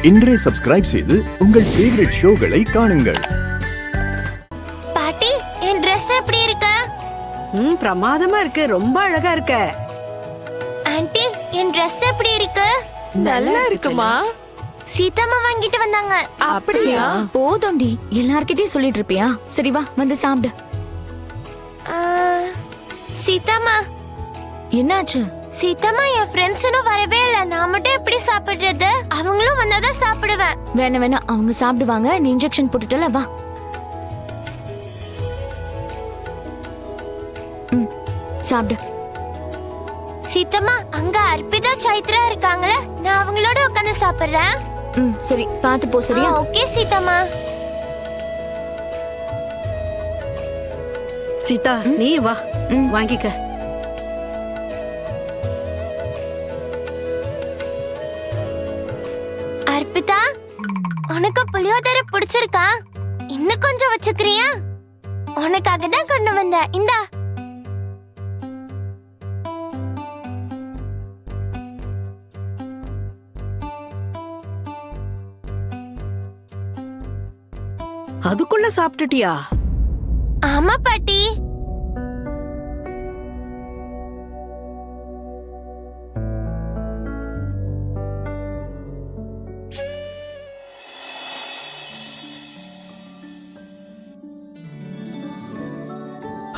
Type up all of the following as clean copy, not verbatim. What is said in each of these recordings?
இன்றே சப்ஸ்கிரைப் செய்து உங்கள் ஃபேவரட் ஷோகளை காணுங்கள். பாட்டி, என் Dress எப்படி இருக்கு? பிரமாதமா இருக்கு. ரொம்ப அழகா இருக்க. ஆன்ட்டி, என் Dress எப்படி இருக்கு? நல்லா இருக்குமா? சீதாமா வாங்கிட்டு வந்தாங்க. அப்படியா? போதும்டி, எல்லார்கிட்டயும் சொல்லிட்டு இருப்பியா? சரி வா, வந்து சாப்பிடு. சீதாமா, என்னாச்சு? சீதாமா, என் ஃப்ரெண்ட்ஸ் இன்னும் வரவே இல்ல. நான் மட்டும் எப்படி சாப்பிடுறது? அவங்களும் வந்தாதான் சாப்பிடுவேன். வேணா அவங்க சாப்பிடுவாங்க. நீ இன்ஜெக்ஷன் போட்டுட்டல, வா. சாப்பிடு. சீதாமா, அங்க அர்ப்பிதா சைத்ரா இருக்காங்களே, நான் அவங்களோட உட்கார்ந்து சாப்பிடுறேன். சரி, பாத்து போ. சரியா? ஓகே சீதாமா. சீதா, நீ வா, வாங்கிக்க. அர்ப்பிதா, உனக்கு புளியோதரை பிடிச்சிருக்கா? இன்னும் கொஞ்சம் வச்சுக்கிறியா? உனக்காக தான் கொண்டு வந்தேன். இந்தா. அதுக்குள்ள சாப்பிட்டுட்டியா? ஆமா பாட்டி.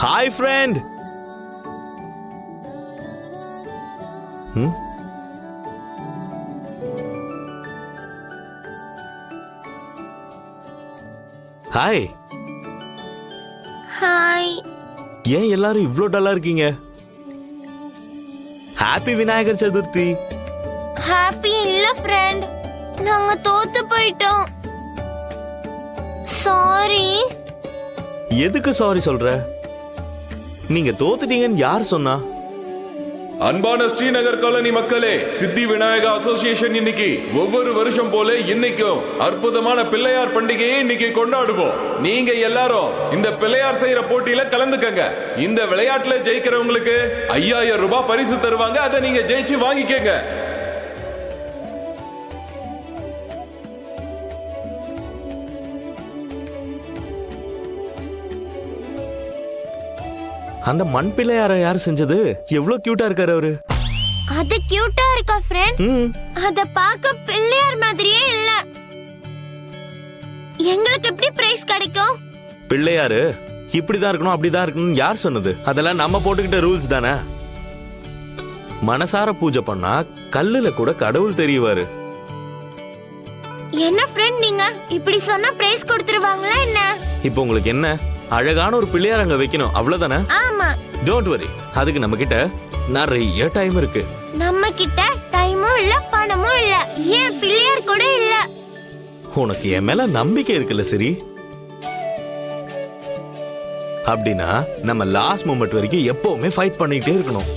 Hi friend. ஹாய். ஹாய். ஏன் எல்லாரும் இவ்ளோ டல்லா இருக்கீங்க? ஹாப்பி விநாயகர் சதுர்த்தி. ஹாப்பி இல்ல ஃப்ரெண்ட், நாங்க தோத்து போயிட்டோம். சாரி. எதுக்கு சாரி சொல்ற? நீங்க தோத்துட்டீங்கன்னு யார் சொன்னா? அன்பான ஸ்ரீநகர் காலனி மக்களே, சித்தி விநாயகா அசோசியேஷன் இன்னைக்கு ஒவ்வொரு வருஷம் போல இன்னைக்கும் அற்புதமான பிள்ளையார் பண்டிகையை இன்னைக்கு கொண்டாடுவோம். நீங்க எல்லாரும் இந்த பிள்ளையார் செய்யற போட்டியில கலந்துக்கங்க. இந்த விளையாட்டுல ஜெயிக்கிறவங்களுக்கு 5000 ரூபாய் பரிசு தருவாங்க. அதை நீங்க ஜெயிச்சு வாங்கிக்கங்க. அந்த மண் பிள்ளையார யார் செஞ்சது? எவ்வளவு கியூட்டா இருக்காரு அவரு. அது கியூட்டா இருக்கா ஃப்ரெண்ட்? அத பார்க்க பிள்ளையார் மாதிரியே இல்ல. எங்களுக்கு எப்படி பிரைஸ் கிடைக்கும்? பிள்ளையாரு இப்படிதான் இருக்கணும் அப்படிதான் இருக்கணும் யார் சொன்னது? அதெல்லாம் நம்ம போட்டுக்கிட்ட ரூல்ஸ் தானே. மனசார பூஜை பண்ணா கல்லுல கூட கடவுள் தெரியுவாரு. என்ன ஃப்ரெண்ட், நீங்க இப்படி சொன்னா பிரைஸ் கொடுத்துருவாங்களா என்ன? இப்போ உங்களுக்கு என்ன, அழகான ஒரு பிள்ளையார் அங்க வைக்கணும் அவ்வளவுதானே? ஆமா. டோன்ட் வரி, அதுக்கு நம்ம கிட்ட நிறைய டைம் இருக்கு. நம்ம கிட்ட டைமும் இல்ல, பணமும் இல்ல, ஏன் பிள்ளையார் கூட இல்ல. உனக்கு என் மேல நம்பிக்கை இருக்குல்ல? சரி, அப்படின்னா நம்ம லாஸ்ட் மொமெண்ட் வரைக்கும் எப்பவுமே ஃபைட் பண்ணிட்டே இருக்கணும்.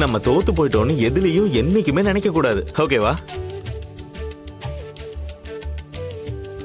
நம்ம தோத்து போயிட்டோம்னு எதுலயும் என்னைக்குமே நினைக்க கூடாது. ஓகேவா?